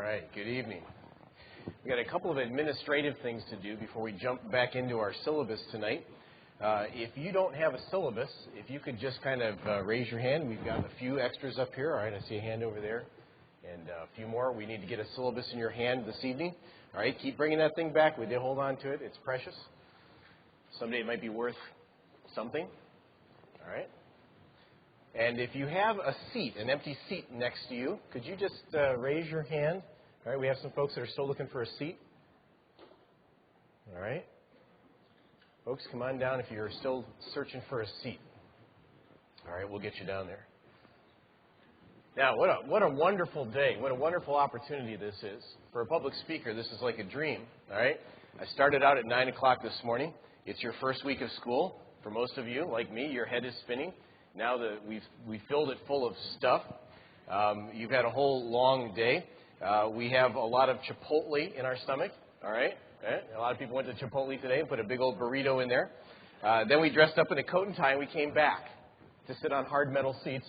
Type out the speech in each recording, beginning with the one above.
right, good evening. We've got a couple of administrative things to do before we jump back into our syllabus tonight. If you don't have a syllabus, if you could just kind of raise your hand. We've got a few extras up here. All right, I see a hand over there. And a few more. We need to get a syllabus in your hand this evening. All right, keep bringing that thing back with you. Hold on to it. It's precious. Someday it might be worth something. All right. And if you have a seat, an empty seat next to you, could you just raise your hand? All right, we have some folks that are still looking for a seat. All right. Folks, come on down if you're still searching for a seat. All right, we'll get you down there. Now, what a wonderful day. What a wonderful opportunity this is. For a public speaker, this is like a dream. All right. I started out at 9 o'clock this morning. It's your first week of school. For most of you, like me, your head is spinning. Now that we've filled it full of stuff, you've had a whole long day. We have a lot of Chipotle in our stomach, all right? A lot of people went to Chipotle today and put a big old burrito in there. Then we dressed up in a coat and tie and we came back to sit on hard metal seats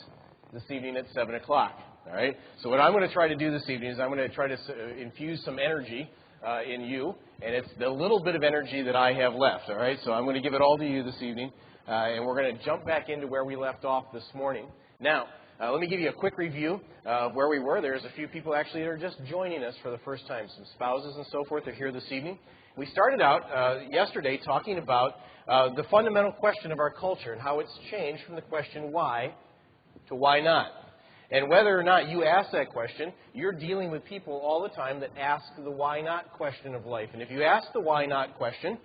this evening at 7 o'clock, all right? So what I'm going to try to do this evening is I'm going to try to infuse some energy in you, and it's the little bit of energy that I have left, all right? So I'm going to give it all to you this evening. And we're going to jump back into where we left off this morning. Now, let me give you a quick review of where we were. There's a few people actually that are just joining us for the first time. Some spouses and so forth are here this evening. We started out yesterday talking about the fundamental question of our culture and how it's changed from the question why to why not. And whether or not you ask that question, you're dealing with people all the time that ask the why not question of life. And if you ask the why not question,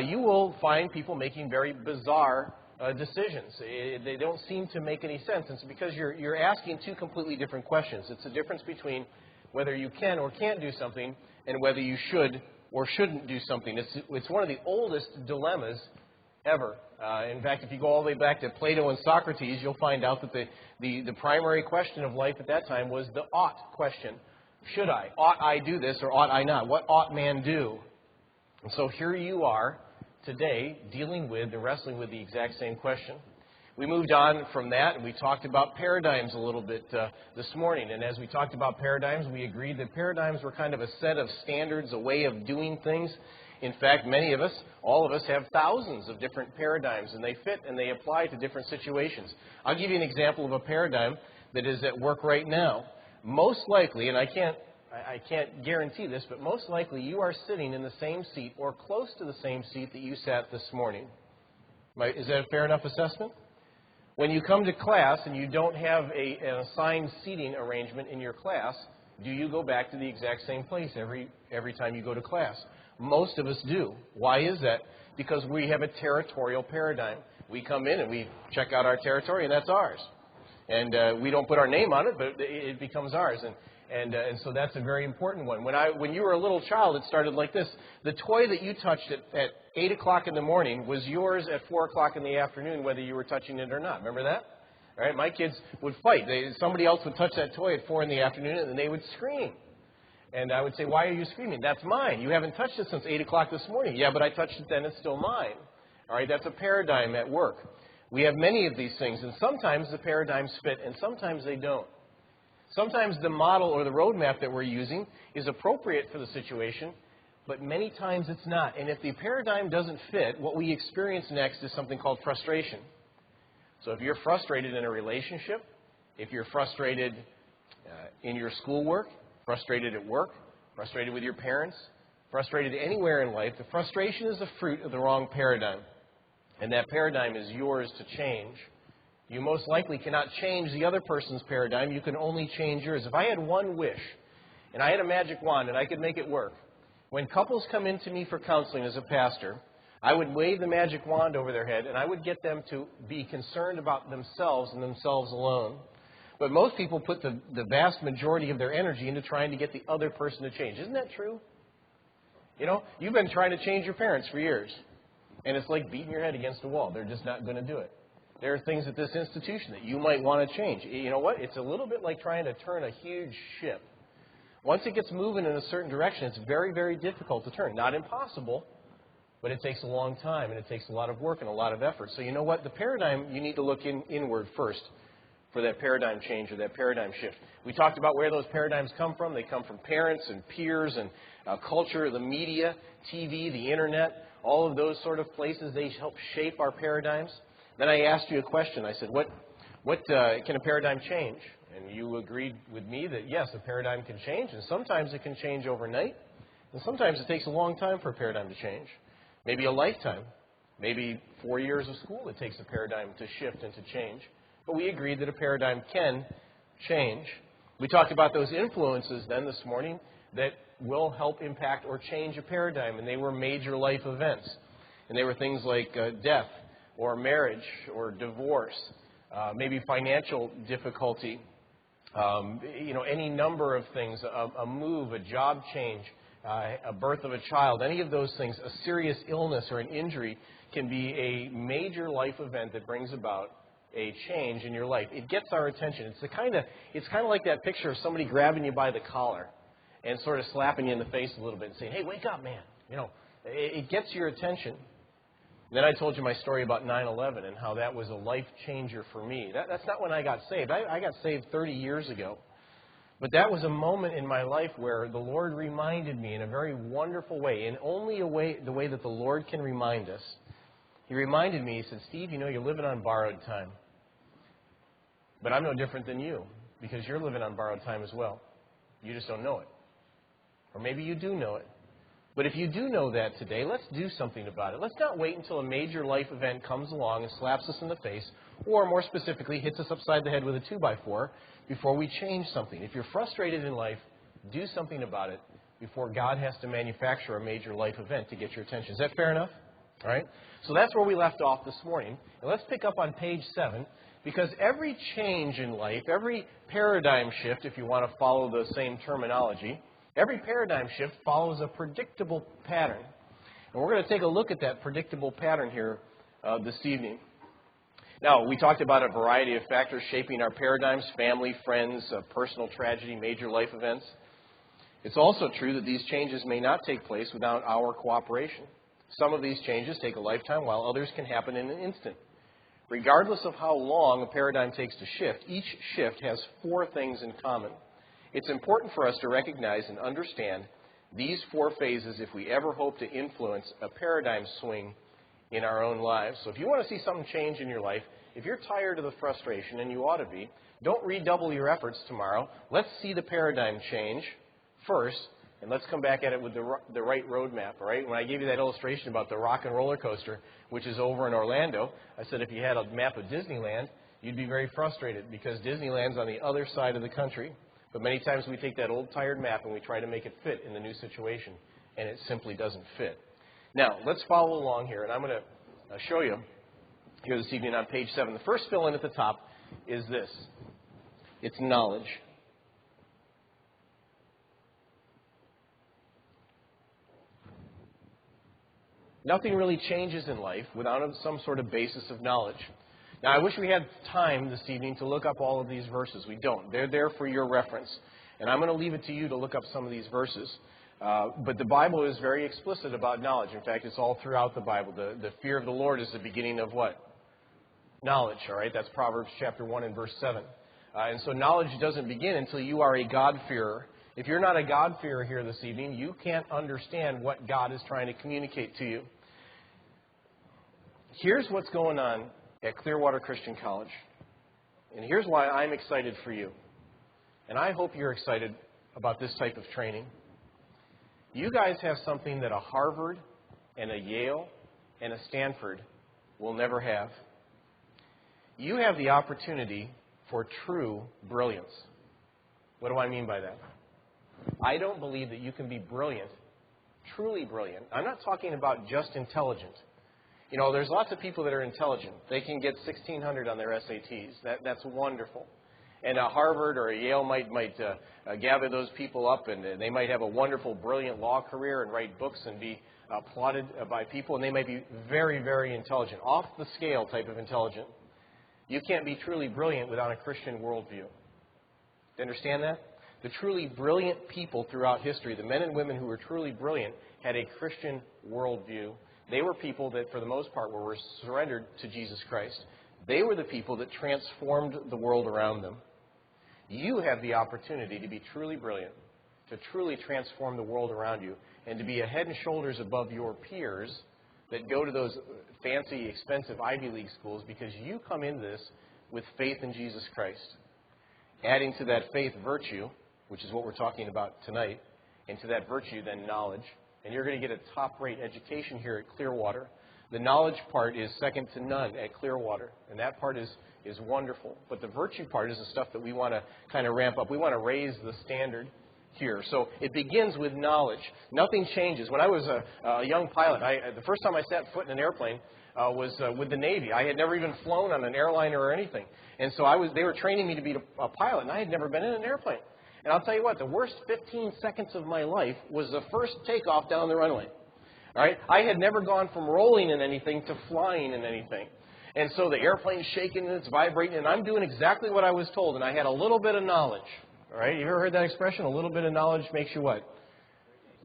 you will find people making very bizarre decisions. They don't seem to make any sense. It's because you're asking two completely different questions. It's the difference between whether you can or can't do something and whether you should or shouldn't do something. It's one of the oldest dilemmas ever. In fact, if you go all the way back to Plato and Socrates, you'll find out that the primary question of life at that time was the ought question. Should I? Ought I do this or ought I not? What ought man do? And so here you are today dealing with and wrestling with the exact same question. We moved on from that and we talked about paradigms a little bit this morning. And as we talked about paradigms, we agreed that paradigms were kind of a set of standards, a way of doing things. In fact, many of us, all of us, have thousands of different paradigms, and they fit and they apply to different situations. I'll give you an example of a paradigm that is at work right now. Most likely, and I can't guarantee this, but most likely you are sitting in the same seat or close to the same seat that you sat this morning. Is that a fair enough assessment? When you come to class and you don't have an assigned seating arrangement in your class, do you go back to the exact same place every time you go to class? Most of us do. Why is that? Because we have a territorial paradigm. We come in and we check out our territory, and that's ours. And we don't put our name on it, but it becomes ours. And so that's a very important one. When you were a little child, it started like this. The toy that you touched at 8 o'clock in the morning was yours at 4 o'clock in the afternoon, whether you were touching it or not. Remember that? All right, my kids would fight. Somebody else would touch that toy at 4 in the afternoon, and they would scream. And I would say, why are you screaming? That's mine. You haven't touched it since 8 o'clock this morning. Yeah, but I touched it then. It's still mine. All right, that's a paradigm at work. We have many of these things, and sometimes the paradigms fit, and sometimes they don't. Sometimes the model or the roadmap that we're using is appropriate for the situation, but many times it's not. And if the paradigm doesn't fit, what we experience next is something called frustration. So if you're frustrated in a relationship, if you're frustrated in your schoolwork, frustrated at work, frustrated with your parents, frustrated anywhere in life, the frustration is the fruit of the wrong paradigm. And that paradigm is yours to change. You most likely cannot change the other person's paradigm. You can only change yours. If I had one wish, and I had a magic wand, and I could make it work, when couples come into me for counseling as a pastor, I would wave the magic wand over their head, and I would get them to be concerned about themselves and themselves alone. But most people put the vast majority of their energy into trying to get the other person to change. Isn't that true? You know, you've been trying to change your parents for years, and it's like beating your head against a wall. They're just not going to do it. There are things at this institution that you might want to change. You know what? It's a little bit like trying to turn a huge ship. Once it gets moving in a certain direction, it's very, very difficult to turn. Not impossible, but it takes a long time, and it takes a lot of work and a lot of effort. So you know what? The paradigm, you need to look inward first for that paradigm change or that paradigm shift. We talked about where those paradigms come from. They come from parents and peers and culture, the media, TV, the internet, all of those sort of places. They help shape our paradigms. Then I asked you a question. I said, what can a paradigm change? And you agreed with me that, yes, a paradigm can change, and sometimes it can change overnight, and sometimes it takes a long time for a paradigm to change. Maybe a lifetime. Maybe 4 years of school it takes a paradigm to shift and to change. But we agreed that a paradigm can change. We talked about those influences then this morning that will help impact or change a paradigm, and they were major life events. And they were things like death or marriage or divorce, maybe financial difficulty, any number of things, a move, a job change, a birth of a child, any of those things, a serious illness or an injury can be a major life event that brings about a change in your life. It gets our attention. It's kind of like that picture of somebody grabbing you by the collar and sort of slapping you in the face a little bit and saying, "Hey, wake up, man." It gets your attention. Then I told you my story about 9/11 and how that was a life changer for me. That's not when I got saved. I got saved 30 years ago. But that was a moment in my life where the Lord reminded me in a very wonderful way, in only the way that the Lord can remind us. He reminded me, he said, "Steve, you're living on borrowed time. But I'm no different than you, because you're living on borrowed time as well. You just don't know it. Or maybe you do know it. But if you do know that today, let's do something about it. Let's not wait until a major life event comes along and slaps us in the face, or more specifically, hits us upside the head with a 2x4 before we change something. If you're frustrated in life, do something about it before God has to manufacture a major life event to get your attention." Is that fair enough? All right? So that's where we left off this morning. And let's pick up on page 7, because every change in life, every paradigm shift, if you want to follow the same terminology, every paradigm shift follows a predictable pattern. And we're going to take a look at that predictable pattern here this evening. Now, we talked about a variety of factors shaping our paradigms: family, friends, personal tragedy, major life events. It's also true that these changes may not take place without our cooperation. Some of these changes take a lifetime, while others can happen in an instant. Regardless of how long a paradigm takes to shift, each shift has 4 things in common. It's important for us to recognize and understand these 4 phases if we ever hope to influence a paradigm swing in our own lives. So if you want to see something change in your life, if you're tired of the frustration, and you ought to be, don't redouble your efforts tomorrow. Let's see the paradigm change first, and let's come back at it with the right roadmap, all right? When I gave you that illustration about the rock and roller coaster, which is over in Orlando, I said if you had a map of Disneyland, you'd be very frustrated because Disneyland's on the other side of the country. But many times we take that old tired map and we try to make it fit in the new situation, and it simply doesn't fit. Now, let's follow along here, and I'm going to show you here this evening on page 7. The first fill-in at the top is this. It's knowledge. Nothing really changes in life without some sort of basis of knowledge. Now, I wish we had time this evening to look up all of these verses. We don't. They're there for your reference. And I'm going to leave it to you to look up some of these verses. But the Bible is very explicit about knowledge. In fact, it's all throughout the Bible. The fear of the Lord is the beginning of what? Knowledge, all right? That's Proverbs chapter 1 and verse 7. And so knowledge doesn't begin until you are a God-fearer. If you're not a God-fearer here this evening, you can't understand what God is trying to communicate to you. Here's what's going on at Clearwater Christian College. And here's why I'm excited for you. And I hope you're excited about this type of training. You guys have something that a Harvard and a Yale and a Stanford will never have. You have the opportunity for true brilliance. What do I mean by that? I don't believe that you can be brilliant, truly brilliant. I'm not talking about just intelligent. There's lots of people that are intelligent. They can get 1,600 on their SATs. That's wonderful. And a Harvard or a Yale might gather those people up, and they might have a wonderful, brilliant law career and write books and be applauded by people, and they might be very, very intelligent, off the scale type of intelligent. You can't be truly brilliant without a Christian worldview. Do you understand that? The truly brilliant people throughout history, the men and women who were truly brilliant, had a Christian worldview. They were people that, for the most part, were surrendered to Jesus Christ. They were the people that transformed the world around them. You have the opportunity to be truly brilliant, to truly transform the world around you, and to be a head and shoulders above your peers that go to those fancy, expensive Ivy League schools because you come into this with faith in Jesus Christ. Adding to that faith virtue, which is what we're talking about tonight, and to that virtue then knowledge. And you're going to get a top-rate education here at Clearwater. The knowledge part is second to none at Clearwater, and that part is wonderful. But the virtue part is the stuff that we want to kind of ramp up. We want to raise the standard here. So it begins with knowledge. Nothing changes. When I was a young pilot, the first time I set foot in an airplane was with the Navy. I had never even flown on an airliner or anything. And so they were training me to be a pilot, and I had never been in an airplane. And I'll tell you what, the worst 15 seconds of my life was the first takeoff down the runway. All right? I had never gone from rolling in anything to flying in anything. And so the airplane's shaking and it's vibrating, and I'm doing exactly what I was told, and I had a little bit of knowledge. All right? You ever heard that expression? A little bit of knowledge makes you what?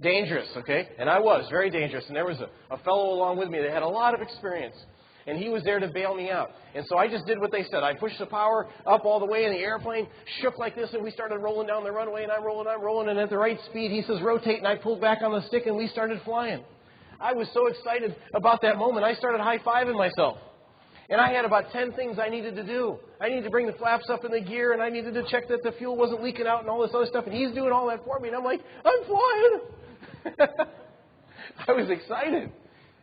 Dangerous, okay? And I was very dangerous. And there was a fellow along with me that had a lot of experience. And he was there to bail me out. And so I just did what they said. I pushed the power up all the way, and the airplane shook like this, and we started rolling down the runway, and I'm rolling, and at the right speed, he says, rotate, and I pulled back on the stick, and we started flying. I was so excited about that moment, I started high-fiving myself. And I had about 10 things I needed to do. I needed to bring the flaps up in the gear, and I needed to check that the fuel wasn't leaking out and all this other stuff, and he's doing all that for me, and I'm like, I'm flying! I was excited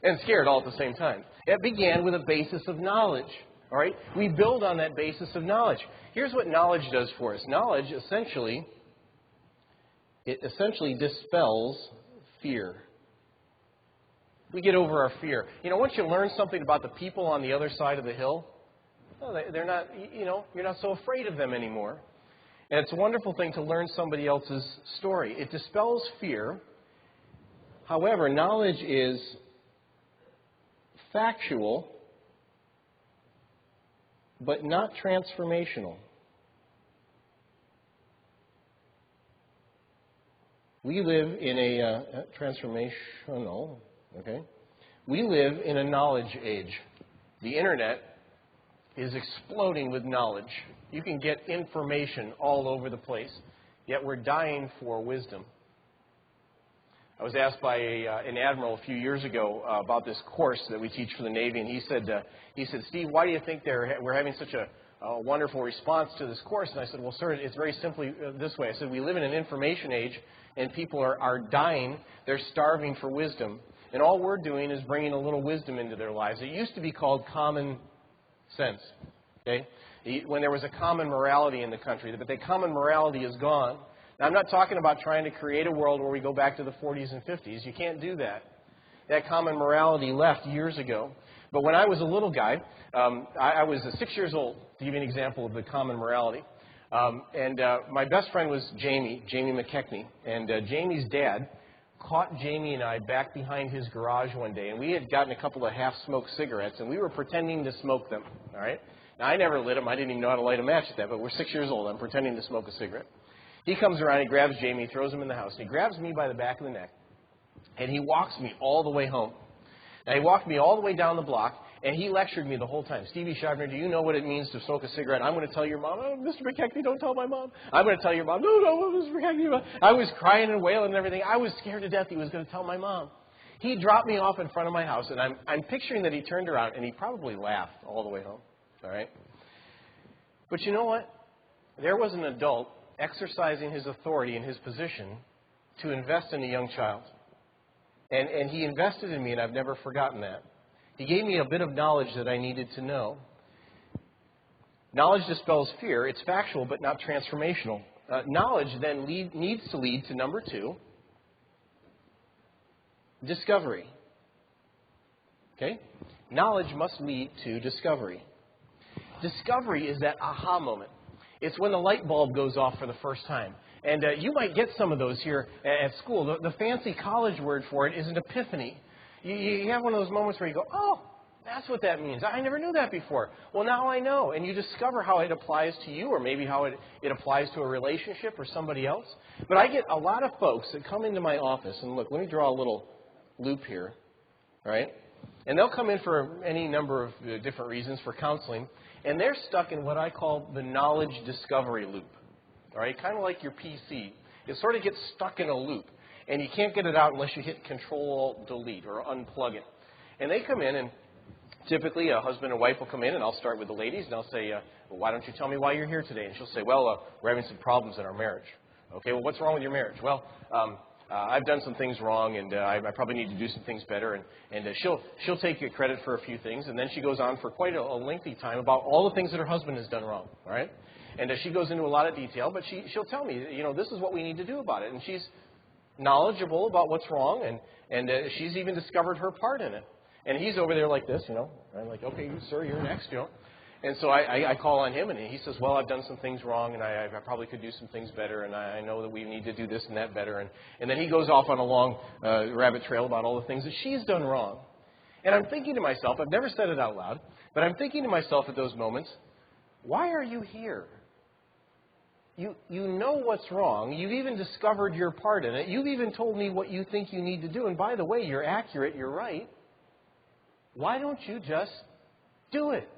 and scared all at the same time. It began with a basis of knowledge. All right? We build on that basis of knowledge. Here's what knowledge does for us. Knowledge essentially dispels fear. We get over our fear. You know, once you learn something about the people on the other side of the hill, well, they're not, you're not so afraid of them anymore. And it's a wonderful thing to learn somebody else's story. It dispels fear. However, knowledge is factual, but not transformational. We live in a transformational, okay? We live in a knowledge age. The internet is exploding with knowledge. You can get information all over the place, yet we're dying for wisdom. I was asked by an admiral a few years ago about this course that we teach for the Navy, and he said, Steve, why do you think we're having such a wonderful response to this course? And I said, well, sir, it's very simply this way. I said, we live in an information age, and people are dying. They're starving for wisdom. And all we're doing is bringing a little wisdom into their lives. It used to be called common sense, okay? When there was a common morality in the country, but that common morality is gone. Now, I'm not talking about trying to create a world where we go back to the 40s and 50s. You can't do that. That common morality left years ago. But when I was a little guy, I was 6 years old, to give you an example of the common morality. My best friend was Jamie McKechnie. And Jamie's dad caught Jamie and I back behind his garage one day. And we had gotten a couple of half-smoked cigarettes, and we were pretending to smoke them. All right? Now, I never lit them. I didn't even know how to light a match at that, but we're 6 years old. I'm pretending to smoke a cigarette. He comes around, he grabs Jamie, throws him in the house. He grabs me by the back of the neck, and he walks me all the way home. Now, he walked me all the way down the block, and he lectured me the whole time. Stevie Scheibner, do you know what it means to smoke a cigarette? I'm going to tell your mom. Oh, Mr. McKechnie, don't tell my mom. I'm going to tell your mom. No, Mr. McKechnie. I was crying and wailing and everything. I was scared to death he was going to tell my mom. He dropped me off in front of my house, and I'm picturing that he turned around, and he probably laughed all the way home. All right? But you know what? There was an adult exercising his authority and his position to invest in a young child. And he invested in me, and I've never forgotten that. He gave me a bit of knowledge that I needed to know. Knowledge dispels fear. It's factual, but not transformational. Knowledge then needs to lead to number 2, discovery. Okay? Knowledge must lead to discovery. Discovery is that aha moment. It's when the light bulb goes off for the first time. And you might get some of those here at school. The fancy college word for it is an epiphany. You have one of those moments where you go, oh, that's what that means. I never knew that before. Well, now I know. And you discover how it applies to you, or maybe how it applies to a relationship or somebody else. But I get a lot of folks that come into my office, and look, let me draw a little loop here. All right? And they'll come in for any number of different reasons for counseling, and they're stuck in what I call the knowledge discovery loop. All right, kind of like your PC. It sort of gets stuck in a loop, and you can't get it out unless you hit Control-Delete or unplug it. And they come in, and typically a husband and wife will come in, and I'll start with the ladies, and I'll say, well, why don't you tell me why you're here today? And she'll say, well, we're having some problems in our marriage. Okay, well, what's wrong with your marriage? Well, I've done some things wrong, and I probably need to do some things better. And she'll take credit for a few things, and then she goes on for quite a lengthy time about all the things that her husband has done wrong. All right, and she goes into a lot of detail, but she'll tell me, this is what we need to do about it. And she's knowledgeable about what's wrong, and she's even discovered her part in it. And he's over there like this, and I'm like, okay, sir, you're next, And so I call on him, and he says, well, I've done some things wrong, and I probably could do some things better, and I know that we need to do this and that better. And then he goes off on a long rabbit trail about all the things that she's done wrong. And I'm thinking to myself, I've never said it out loud, but I'm thinking to myself at those moments, why are you here? You know what's wrong. You've even discovered your part in it. You've even told me what you think you need to do. And by the way, you're accurate. You're right. Why don't you just do it?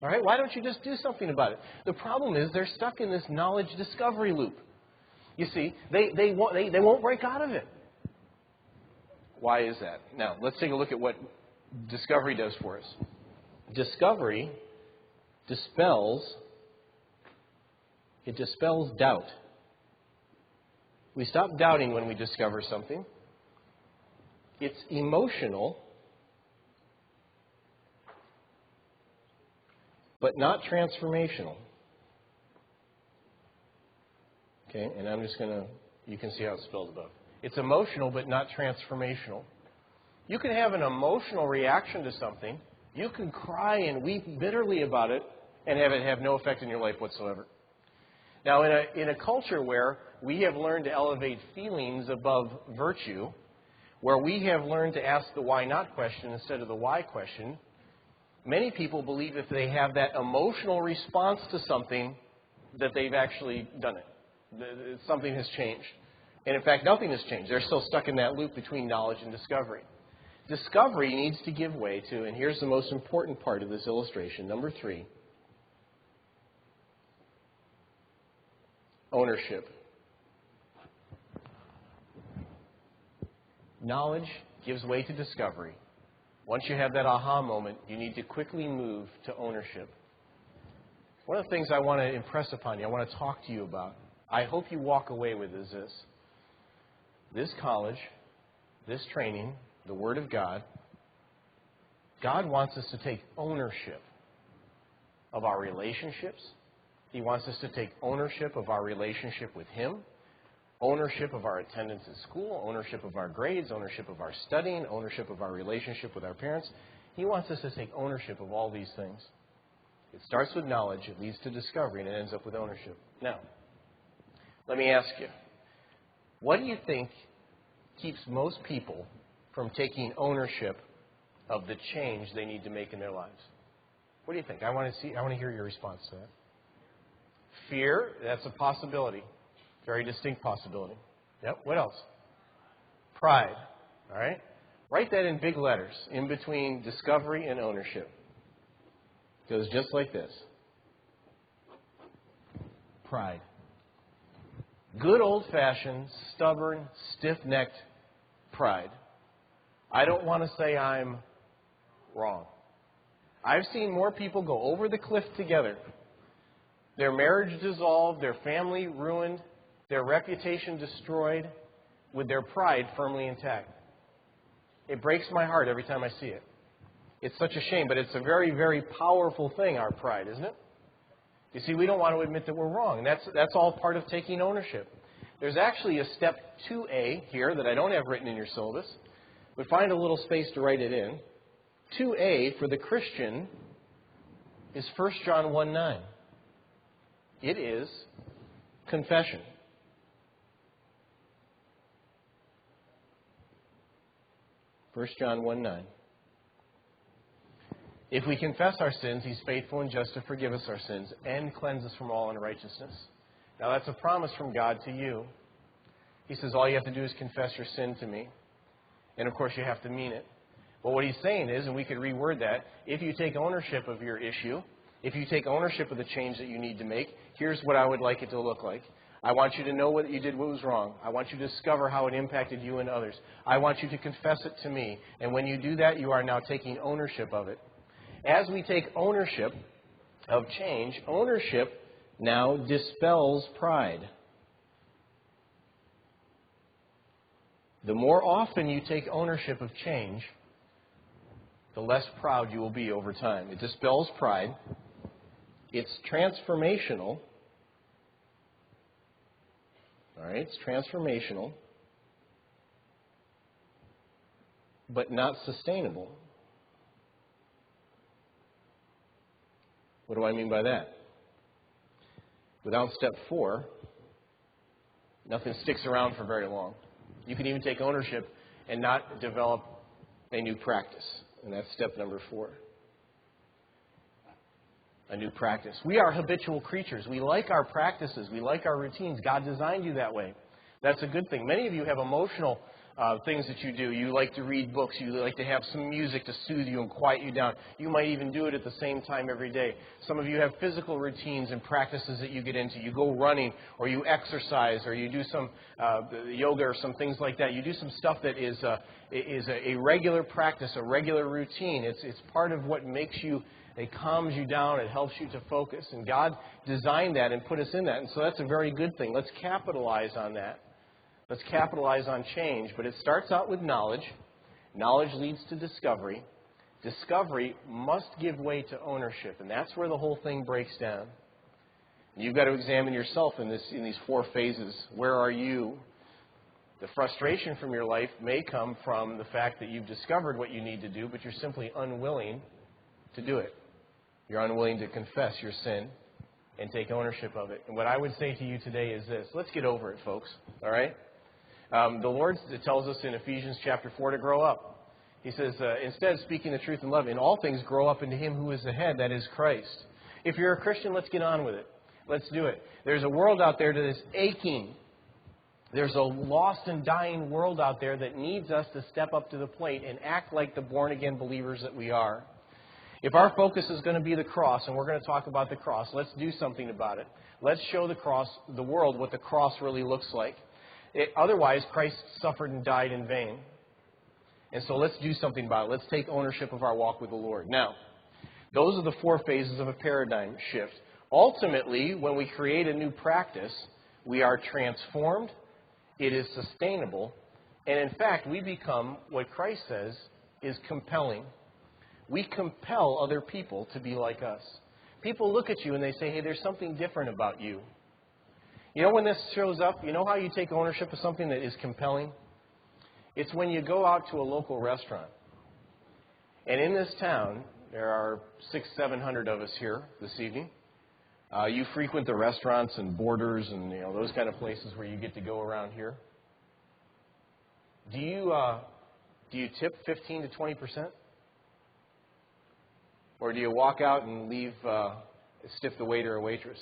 All right, why don't you just do something about it? The problem is they're stuck in this knowledge discovery loop. You see, they won't break out of it. Why is that? Now, let's take a look at what discovery does for us. Discovery dispels doubt. We stop doubting when we discover something. It's emotional, but not transformational. Okay, and I'm just you can see how it's spelled above. It's emotional, but not transformational. You can have an emotional reaction to something. You can cry and weep bitterly about it and have it have no effect in your life whatsoever. Now, in a culture where we have learned to elevate feelings above virtue, where we have learned to ask the why not question instead of the why question, many people believe if they have that emotional response to something, that they've actually done it. Something has changed. And in fact, nothing has changed. They're still stuck in that loop between knowledge and discovery. Discovery needs to give way to, and here's the most important part of this illustration, number 3, ownership. Knowledge gives way to discovery. Once you have that aha moment, you need to quickly move to ownership. One of the things I want to impress upon you, I want to talk to you about, I hope you walk away with is this. This college, this training, the Word of God, God wants us to take ownership of our relationships. He wants us to take ownership of our relationship with Him, ownership of our attendance at school, ownership of our grades, ownership of our studying, ownership of our relationship with our parents. He wants us to take ownership of all these things. It starts with knowledge, it leads to discovery, and it ends up with ownership. Now, let me ask you, what do you think keeps most people from taking ownership of the change they need to make in their lives? What do you think? I want to hear your response to that. Fear, that's a possibility. Very distinct possibility. Yep. What else? Pride. All right? Write that in big letters in between discovery and ownership. It goes just like this. Pride. Good old-fashioned, stubborn, stiff-necked pride. I don't want to say I'm wrong. I've seen more people go over the cliff together, their marriage dissolved, their family ruined, their reputation destroyed, with their pride firmly intact. It breaks my heart every time I see it. It's such a shame, but it's a very, very powerful thing, our pride, isn't it? You see, we don't want to admit that we're wrong, and that's all part of taking ownership. There's actually a step 2A here that I don't have written in your syllabus, but find a little space to write it in. 2A for the Christian is 1 John 1:9. It is confession. First John 1:9. If we confess our sins, He's faithful and just to forgive us our sins and cleanse us from all unrighteousness. Now that's a promise from God to you. He says all you have to do is confess your sin to me. And of course you have to mean it. Well, what he's saying is, and we could reword that, if you take ownership of your issue, if you take ownership of the change that you need to make, here's what I would like it to look like. I want you to know what you did, what was wrong. I want you to discover how it impacted you and others. I want you to confess it to me. And when you do that, you are now taking ownership of it. As we take ownership of change, ownership now dispels pride. The more often you take ownership of change, the less proud you will be over time. It dispels pride. It's transformational. All right, it's transformational, but not sustainable. What do I mean by that? Without step 4, nothing sticks around for very long. You can even take ownership and not develop a new practice. And that's step number 4. A new practice. We are habitual creatures. We like our practices. We like our routines. God designed you that way. That's a good thing. Many of you have emotional things that you do. You like to read books. You like to have some music to soothe you and quiet you down. You might even do it at the same time every day. Some of you have physical routines and practices that you get into. You go running, or you exercise, or you do some yoga or some things like that. You do some stuff that is a regular practice, a regular routine. It's part of what makes you. It calms you down. It helps you to focus. And God designed that and put us in that. And so that's a very good thing. Let's capitalize on that. Let's capitalize on change. But it starts out with knowledge. Knowledge leads to discovery. Discovery must give way to ownership. And that's where the whole thing breaks down. You've got to examine yourself in these 4 phases. Where are you? The frustration from your life may come from the fact that you've discovered what you need to do, but you're simply unwilling to do it. You're unwilling to confess your sin and take ownership of it. And what I would say to you today is this. Let's get over it, folks. All right? The Lord tells us in Ephesians chapter 4 to grow up. He says, instead of speaking the truth in love, in all things grow up into Him who is the head, that is Christ. If you're a Christian, let's get on with it. Let's do it. There's a world out there that is aching. There's a lost and dying world out there that needs us to step up to the plate and act like the born-again believers that we are. If our focus is going to be the cross, and we're going to talk about the cross, let's do something about it. Let's show the world what the cross really looks like. Otherwise, Christ suffered and died in vain. And so let's do something about it. Let's take ownership of our walk with the Lord. Now, those are the 4 phases of a paradigm shift. Ultimately, when we create a new practice, we are transformed, it is sustainable, and in fact, we become what Christ says is compelling. We compel other people to be like us. People look at you and they say, hey, there's something different about you. You know when this shows up? You know how you take ownership of something that is compelling? It's when you go out to a local restaurant. And in this town, there are 600-700 of us here this evening. You frequent the restaurants and Borders and those kind of places where you get to go around here. Do you tip 15 to 20%? Or do you walk out and stiff the waiter or waitress?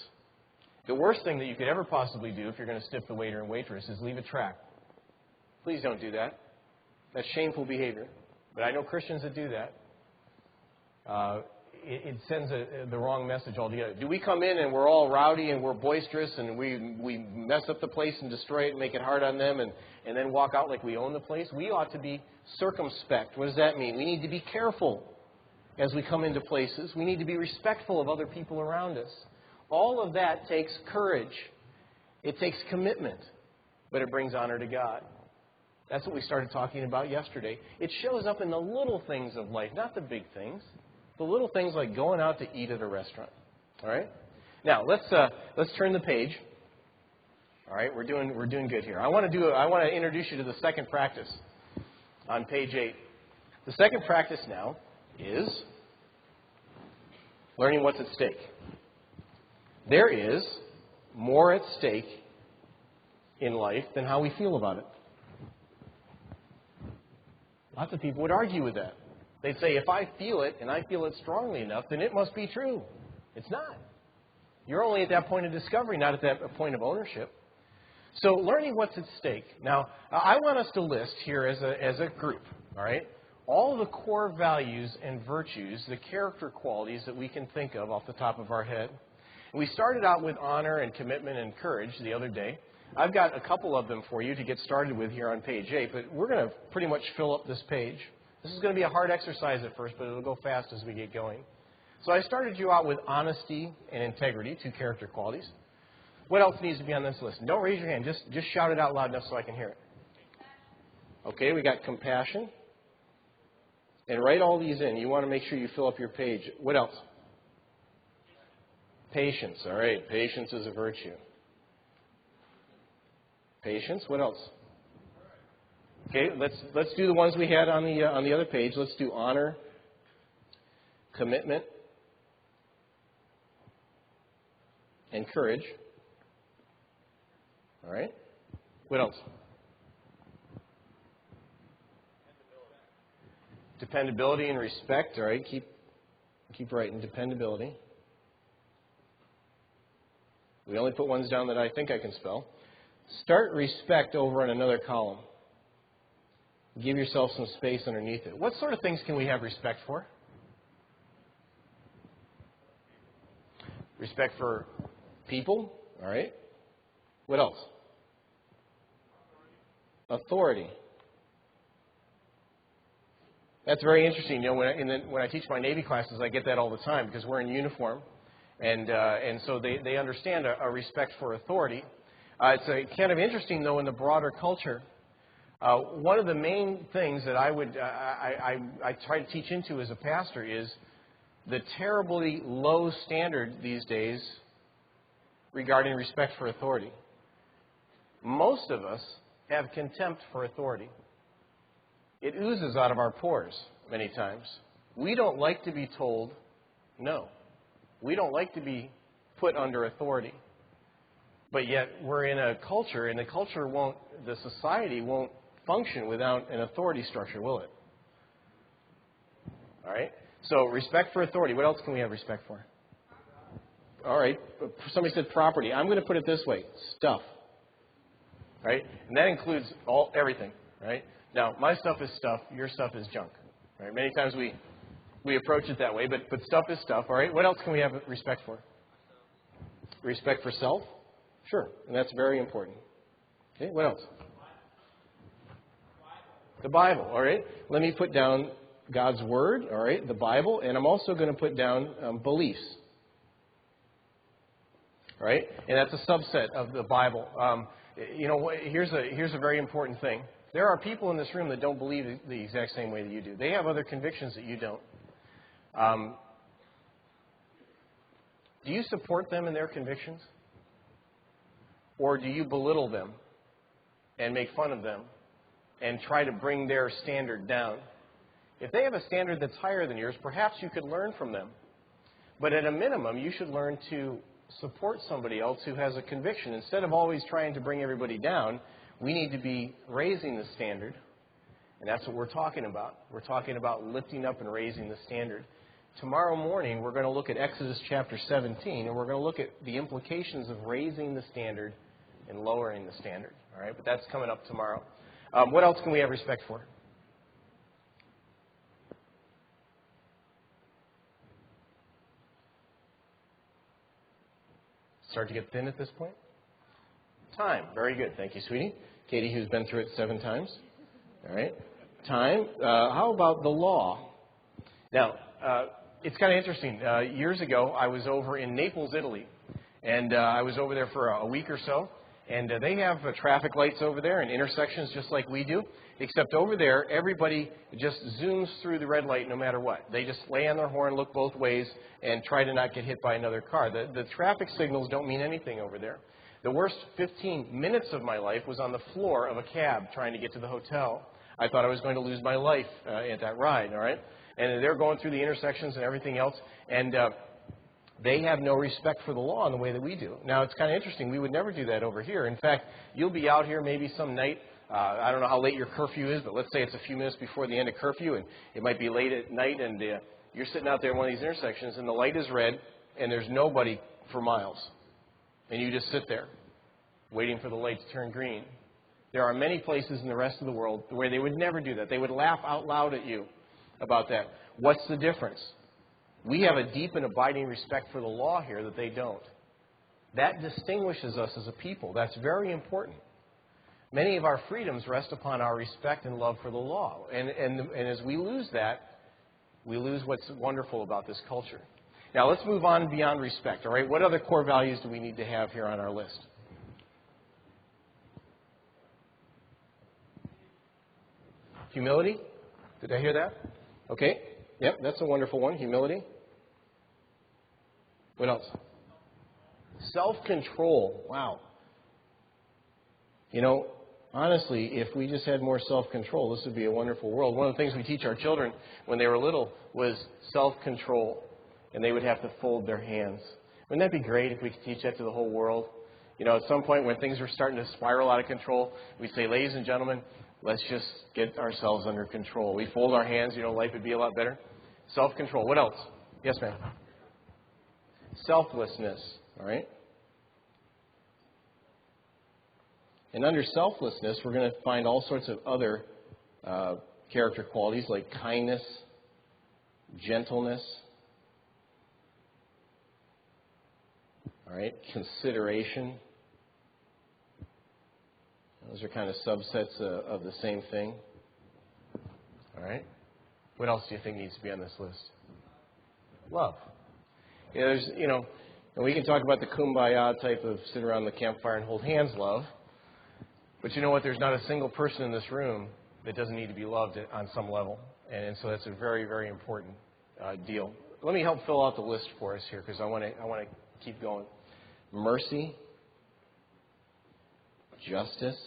The worst thing that you could ever possibly do if you're going to stiff the waiter and waitress is leave a track. Please don't do that. That's shameful behavior. But I know Christians that do that. It sends the wrong message altogether. Do we come in and we're all rowdy and we're boisterous and we mess up the place and destroy it and make it hard on them and then walk out like we own the place? We ought to be circumspect. What does that mean? We need to be careful as we come into places. We need to be respectful of other people around us. All of that takes courage. It takes commitment, but it brings honor to God. That's what we started talking about yesterday. It shows up in the little things of life, not the big things. The little things like going out to eat at a restaurant. All right? Now, let's turn the page. All right, we're doing good here. I want to introduce you to the second practice on page 8. The second practice now is learning what's at stake. There is more at stake in life than how we feel about it. Lots of people would argue with that. They'd say, if I feel it, and I feel it strongly enough, then it must be true. It's not. You're only at that point of discovery, not at that point of ownership. So learning what's at stake. Now, I want us to list here as a group, all right, all the core values and virtues, the character qualities that we can think of off the top of our head. And we started out with honor and commitment and courage the other day. I've got a couple of them for you to get started with here on page 8, but we're going to pretty much fill up this page. This is going to be a hard exercise at first, but it'll go fast as we get going. So I started you out with honesty and integrity, 2 character qualities. What else needs to be on this list? Don't raise your hand. Just shout it out loud enough so I can hear it. Okay, we got compassion. And write all these in. You want to make sure you fill up your page. What else? Patience. All right, patience is a virtue. Patience. What else? Okay, let's do the ones we had on the other page. Let's do honor, commitment, and courage. All right. What else? Dependability and respect. All right. Keep writing. Dependability. We only put ones down that I think I can spell. Start respect over in another column. Give yourself some space underneath it. What sort of things can we have respect for? Respect for people. All right. What else? Authority. That's very interesting. You know, when I teach my Navy classes, I get that all the time because we're in uniform, and so they understand a respect for authority. It's kind of interesting, though, in the broader culture. One of the main things that I try to teach into as a pastor is the terribly low standard these days regarding respect for authority. Most of us have contempt for authority. It oozes out of our pores many times. We don't like to be told no. We don't like to be put under authority. But yet we're in a culture, and the society won't function without an authority structure, will it? All right? So respect for authority. What else can we have respect for? All right. Somebody said property. I'm going to put it this way. Stuff. Right? And that includes everything. Right? Now, my stuff is stuff. Your stuff is junk. Right? Many times we approach it that way, but stuff is stuff. All right? What else can we have respect for? Respect for self? Sure. And that's very important. Okay. What else? The Bible. All right. Let me put down God's Word. All right. The Bible. And I'm also going to put down beliefs. All right. And that's a subset of the Bible. Here's a very important thing. There are people in this room that don't believe the exact same way that you do. They have other convictions that you don't. Do you support them in their convictions? Or do you belittle them and make fun of them and try to bring their standard down? If they have a standard that's higher than yours, perhaps you could learn from them. But at a minimum, you should learn to support somebody else who has a conviction. Instead of always trying to bring everybody down, we need to be raising the standard. And that's what we're talking about. We're talking about lifting up and raising the standard. Tomorrow morning, we're going to look at Exodus chapter 17, and we're going to look at the implications of raising the standard and lowering the standard. All right, but that's coming up tomorrow. What else can we have respect for? Start to get thin at this point? Time. Very good. Thank you, sweetie. Katie, who's been through it 7 times. All right. Time. How about the law? Now, it's kind of interesting. Years ago, I was over in Naples, Italy, and I was over there for a week or so. And they have traffic lights over there and intersections just like we do, except over there, everybody just zooms through the red light no matter what. They just lay on their horn, look both ways, and try to not get hit by another car. The traffic signals don't mean anything over there. The worst 15 minutes of my life was on the floor of a cab trying to get to the hotel. I thought I was going to lose my life at that ride, all right? And they're going through the intersections and everything else, and they have no respect for the law in the way that we do. Now, it's kind of interesting. We would never do that over here. In fact, you'll be out here maybe some night. I don't know how late your curfew is, but let's say it's a few minutes before the end of curfew, and it might be late at night, and you're sitting out there in one of these intersections, and the light is red, and there's nobody for miles. And you just sit there waiting for the light to turn green. There are many places in the rest of the world where they would never do that. They would laugh out loud at you about that. What's the difference? We have a deep and abiding respect for the law here that they don't. That distinguishes us as a people. That's very important. Many of our freedoms rest upon our respect and love for the law. And as we lose that, we lose what's wonderful about this culture. Now, let's move on beyond respect, all right? What other core values do we need to have here on our list? Humility? Did I hear that? Okay. Yep, that's a wonderful one. Humility. What else? Self-control. Wow. You know, honestly, if we just had more self-control, this would be a wonderful world. One of the things we teach our children when they were little was self-control, and they would have to fold their hands. Wouldn't that be great if we could teach that to the whole world? You know, at some point when things were starting to spiral out of control, we'd say, ladies and gentlemen, let's just get ourselves under control. We fold our hands, you know, life would be a lot better. Self-control. What else? Yes, ma'am. Selflessness. All right? And under selflessness, we're going to find all sorts of other character qualities like kindness, gentleness, all right, consideration. Those are kind of subsets of the same thing. All right? What else do you think needs to be on this list? Love. Yeah, there's, you know, and we can talk about the kumbaya type of sit around the campfire and hold hands love. But you know what? There's not a single person in this room that doesn't need to be loved on some level. And so that's a very, very important deal. Let me help fill out the list for us here because I want to keep going. Mercy, justice,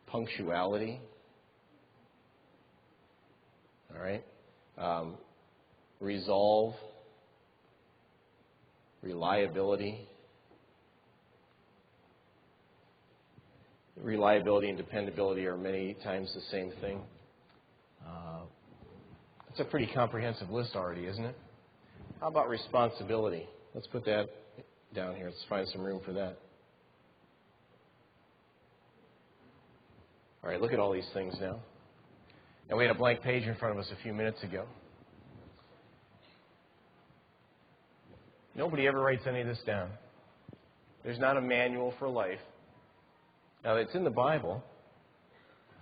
punctuality, all right, resolve, reliability. Reliability and dependability are many times the same thing. It's a pretty comprehensive list already, isn't it? How about responsibility? Let's put that down here. Let's find some room for that. All right, look at all these things now. And we had a blank page in front of us a few minutes ago. Nobody ever writes any of this down. There's not a manual for life. Now, it's in the Bible.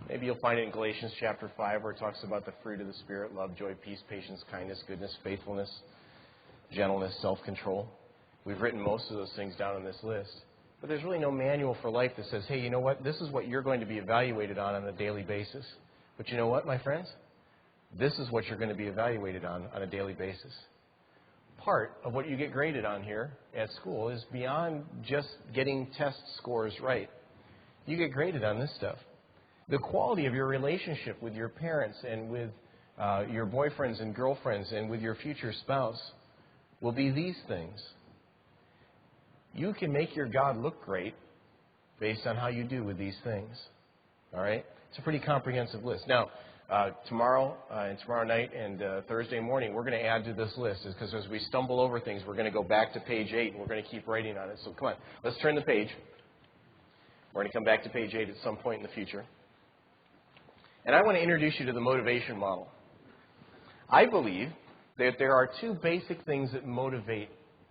Maybe you'll find it in Galatians chapter 5 where it talks about the fruit of the Spirit, love, joy, peace, patience, kindness, goodness, faithfulness, gentleness, self-control. We've written most of those things down on this list. But there's really no manual for life that says, hey, you know what? This is what you're going to be evaluated on a daily basis. But you know what, my friends? This is what you're going to be evaluated on a daily basis. Part of what you get graded on here at school is beyond just getting test scores right. You get graded on this stuff. The quality of your relationship with your parents and with your boyfriends and girlfriends and with your future spouse will be these things. You can make your God look great based on how you do with these things. All right? It's a pretty comprehensive list. Now, tomorrow night and Thursday morning, we're going to add to this list because as we stumble over things, we're going to go back to page 8 and we're going to keep writing on it. So come on, let's turn the page. We're going to come back to page 8 at some point in the future. And I want to introduce you to the motivation model. I believe that there are two basic things that motivate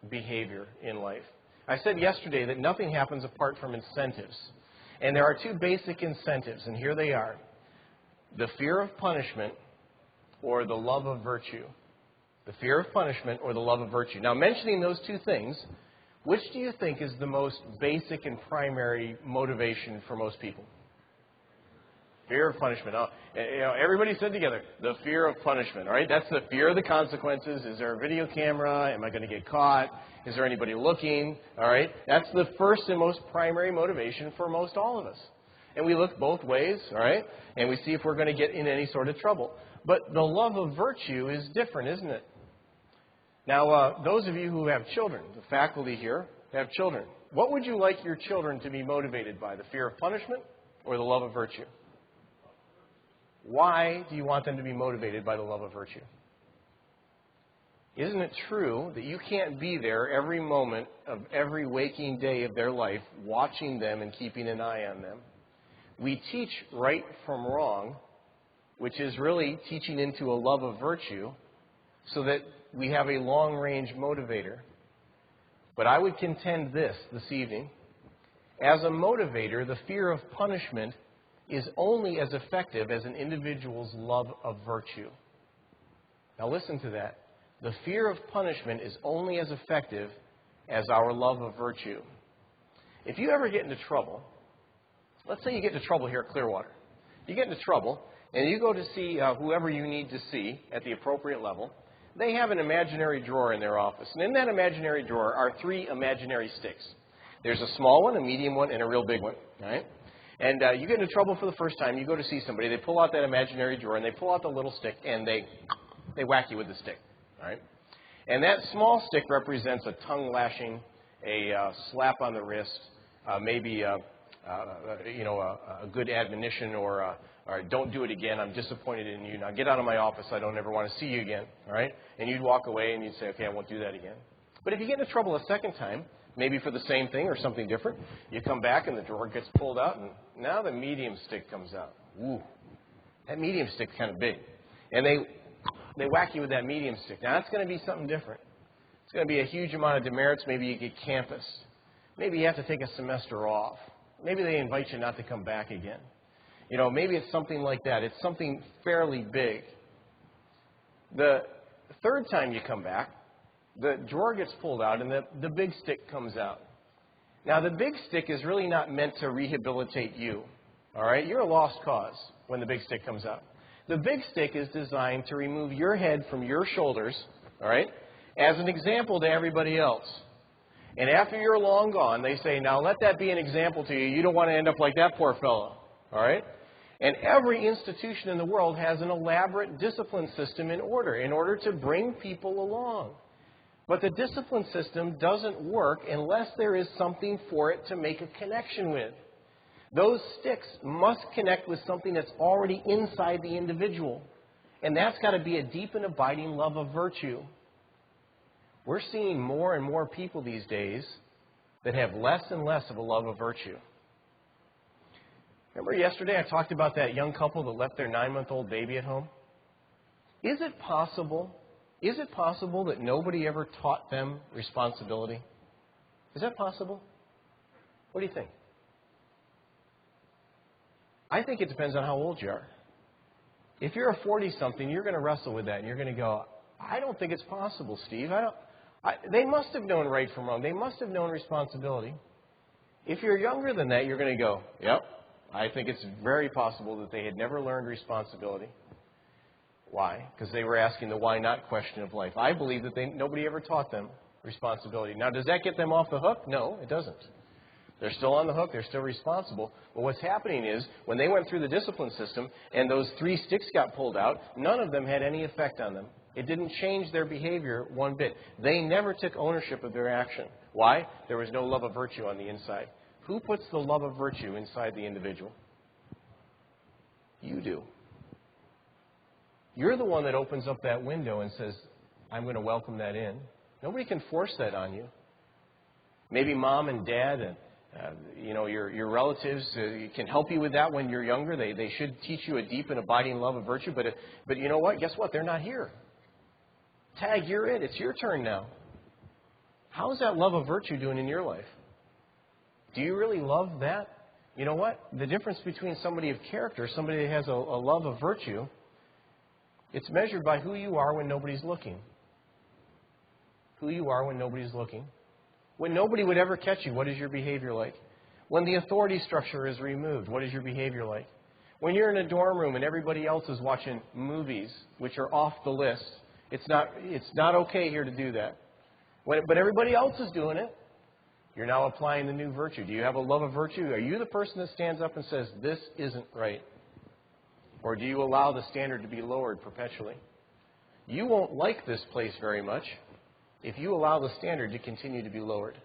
behavior in life. I said yesterday that nothing happens apart from incentives. And there are two basic incentives, and here they are. The fear of punishment or the love of virtue. The fear of punishment or the love of virtue. Now, mentioning those two things, which do you think is the most basic and primary motivation for most people? Fear of punishment. Oh, you know, everybody said together, the fear of punishment. All right, that's the fear of the consequences. Is there a video camera? Am I going to get caught? Is there anybody looking? All right, that's the first and most primary motivation for most all of us. And we look both ways, all right, and we see if we're going to get in any sort of trouble. But the love of virtue is different, isn't it? Now, those of you who have children, the faculty here have children, what would you like your children to be motivated by, the fear of punishment or the love of virtue? Why do you want them to be motivated by the love of virtue? Isn't it true that you can't be there every moment of every waking day of their life, watching them and keeping an eye on them? We teach right from wrong, which is really teaching into a love of virtue, so that we have a long-range motivator. But I would contend this evening. As a motivator, the fear of punishment is only as effective as an individual's love of virtue. Now listen to that. The fear of punishment is only as effective as our love of virtue. If you ever get into trouble, let's say you get into trouble here at Clearwater. You get into trouble, and you go to see whoever you need to see at the appropriate level. They have an imaginary drawer in their office. And in that imaginary drawer are 3 imaginary sticks. There's a small one, a medium one, and a real big one. All right? And you get into trouble for the first time. You go to see somebody. They pull out that imaginary drawer, and they pull out the little stick, and they whack you with the stick. All right? And that small stick represents a tongue lashing, a slap on the wrist, maybe a good admonition, or don't do it again. I'm disappointed in you. Now get out of my office. I don't ever want to see you again. All right? And you'd walk away and you'd say, okay, I won't do that again. But if you get into trouble a second time, maybe for the same thing or something different, you come back and the drawer gets pulled out, and now the medium stick comes out. Ooh, that medium stick's kind of big. And they whack you with that medium stick. Now that's going to be something different. It's going to be a huge amount of demerits. Maybe you get campus. Maybe you have to take a semester off. Maybe they invite you not to come back again. You know, maybe it's something like that. It's something fairly big. The third time you come back, the drawer gets pulled out and the big stick comes out. Now, the big stick is really not meant to rehabilitate you. All right? You're a lost cause when the big stick comes out. The big stick is designed to remove your head from your shoulders, all right, as an example to everybody else. And after you're long gone, they say, now let that be an example to you. You don't want to end up like that poor fellow, all right? And every institution in the world has an elaborate discipline system in order to bring people along. But the discipline system doesn't work unless there is something for it to make a connection with. Those sticks must connect with something that's already inside the individual. And that's got to be a deep and abiding love of virtue. We're seeing more and more people these days that have less and less of a love of virtue. Remember yesterday I talked about that young couple that left their 9-month-old baby at home? Is it possible that nobody ever taught them responsibility? Is that possible? What do you think? I think it depends on how old you are. If you're a 40-something, you're going to wrestle with that, and you're going to go, I don't think it's possible, Steve. They must have known right from wrong. They must have known responsibility. If you're younger than that, you're going to go, yep, I think it's very possible that they had never learned responsibility. Why? Because they were asking the why not question of life. I believe that nobody ever taught them responsibility. Now, does that get them off the hook? No, it doesn't. They're still on the hook. They're still responsible. But what's happening is when they went through the discipline system and those 3 sticks got pulled out, none of them had any effect on them. It didn't change their behavior one bit. They never took ownership of their action. Why? There was no love of virtue on the inside. Who puts the love of virtue inside the individual? You do. You're the one that opens up that window and says, I'm going to welcome that in. Nobody can force that on you. Maybe mom and dad and your relatives can help you with that when you're younger. They should teach you a deep and abiding love of virtue. But you know what? Guess what? They're not here. Tag, you're it. It's your turn now. How is that love of virtue doing in your life? Do you really love that? You know what? The difference between somebody of character, somebody that has a love of virtue, it's measured by who you are when nobody's looking. Who you are when nobody's looking. When nobody would ever catch you, what is your behavior like? When the authority structure is removed, what is your behavior like? When you're in a dorm room and everybody else is watching movies, which are off the list, it's not okay here to do that. But everybody else is doing it. You're now applying the new virtue. Do you have a love of virtue? Are you the person that stands up and says, this isn't right? Or do you allow the standard to be lowered perpetually? You won't like this place very much if you allow the standard to continue to be lowered.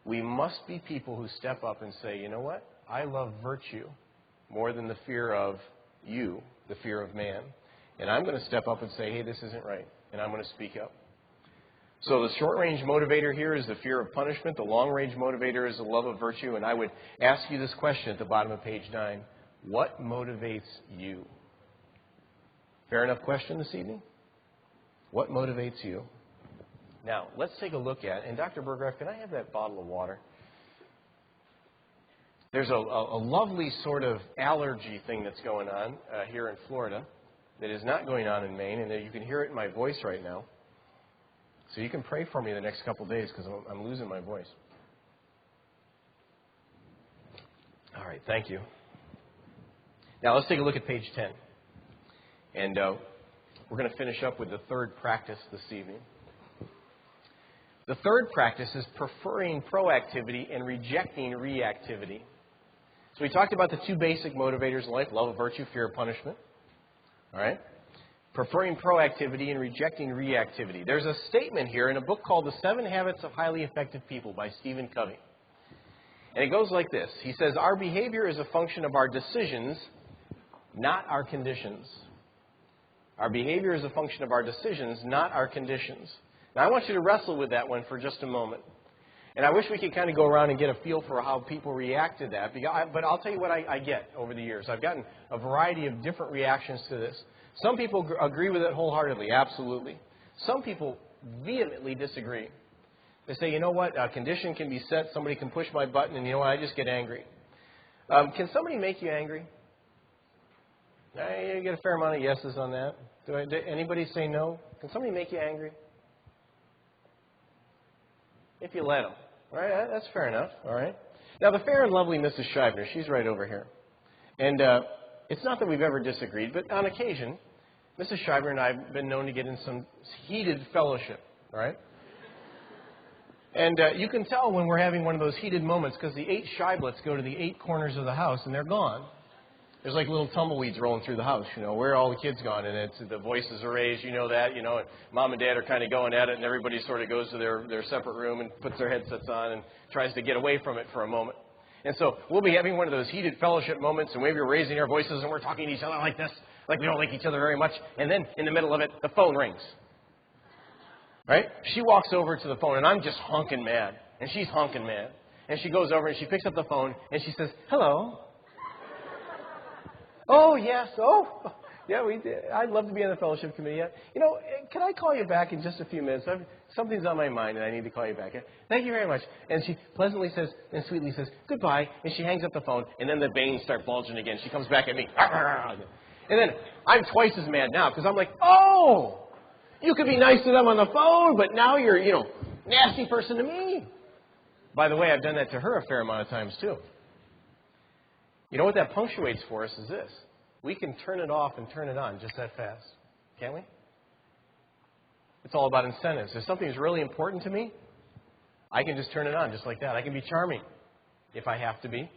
We must be people who step up and say, you know what? I love virtue more than the fear of you, the fear of man. And I'm going to step up and say, hey, this isn't right. and I'm going to speak up. So the short-range motivator here is the fear of punishment. The long-range motivator is the love of virtue. And I would ask you this question at the bottom of page 9. What motivates you? Fair enough question this evening? What motivates you? Now, let's take a look at, and Dr. Berggraf, can I have that bottle of water? There's a lovely sort of allergy thing that's going on here in Florida that is not going on in Maine, and you can hear it in my voice right now. So you can pray for me the next couple days because I'm losing my voice. All right, thank you. Now let's take a look at page 10. And we're going to finish up with the third practice this evening. The third practice is preferring proactivity and rejecting reactivity. So we talked about the two basic motivators in life, love of virtue, fear of punishment. All right? Preferring proactivity and rejecting reactivity. There's a statement here in a book called The 7 Habits of Highly Effective People by Stephen Covey. And it goes like this. He says, our behavior is a function of our decisions, not our conditions. Our behavior is a function of our decisions, not our conditions. Now, I want you to wrestle with that one for just a moment. And I wish we could kind of go around and get a feel for how people react to that. But I'll tell you what I get over the years. I've gotten a variety of different reactions to this. Some people agree with it wholeheartedly, absolutely. Some people vehemently disagree. They say, you know what, a condition can be set, somebody can push my button, and you know what, I just get angry. Can somebody make you angry? You get a fair amount of yeses on that. Did anybody say no? Can somebody make you angry? If you let them. All right, that's fair enough. All right. Now, the fair and lovely Mrs. Scheibner, she's right over here. And it's not that we've ever disagreed, but on occasion, Mrs. Scheibner and I have been known to get in some heated fellowship. All right. And you can tell when we're having one of those heated moments because the 8 Scheiblets go to the 8 corners of the house and they're gone. There's like little tumbleweeds rolling through the house, you know. Where are all the kids gone? And the voices are raised, you know that, you know. And Mom and Dad are kind of going at it, and everybody sort of goes to their separate room and puts their headsets on and tries to get away from it for a moment. And so we'll be having one of those heated fellowship moments, and maybe we're raising our voices, and we're talking to each other like this, like we don't like each other very much. And then in the middle of it, the phone rings. Right? She walks over to the phone, and I'm just honking mad, and she's honking mad. And she goes over, and she picks up the phone, and she says, hello. Oh, yes. Oh, yeah, we did. I'd love to be on the fellowship committee. You know, can I call you back in just a few minutes? Something's on my mind, and I need to call you back. Thank you very much. And she pleasantly says and sweetly says, goodbye. And she hangs up the phone, and then the veins start bulging again. She comes back at me. And then I'm twice as mad now because I'm like, oh, you could be nice to them on the phone, but now you're, nasty person to me. By the way, I've done that to her a fair amount of times, too. You know what that punctuates for us is this. We can turn it off and turn it on just that fast. Can't we? It's all about incentives. If something is really important to me, I can just turn it on just like that. I can be charming if I have to be.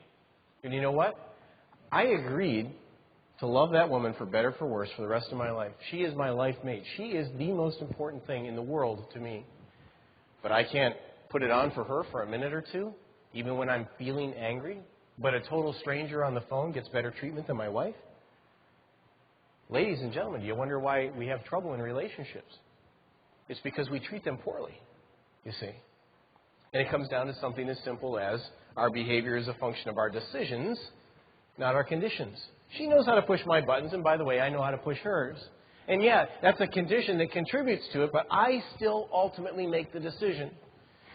And you know what? I agreed to love that woman for better or for worse for the rest of my life. She is my life mate. She is the most important thing in the world to me. But I can't put it on for her for a minute or two, even when I'm feeling angry. But a total stranger on the phone gets better treatment than my wife? Ladies and gentlemen, do you wonder why we have trouble in relationships? It's because we treat them poorly, you see. And it comes down to something as simple as our behavior is a function of our decisions, not our conditions. She knows how to push my buttons, and by the way, I know how to push hers. And yeah, that's a condition that contributes to it, but I still ultimately make the decision.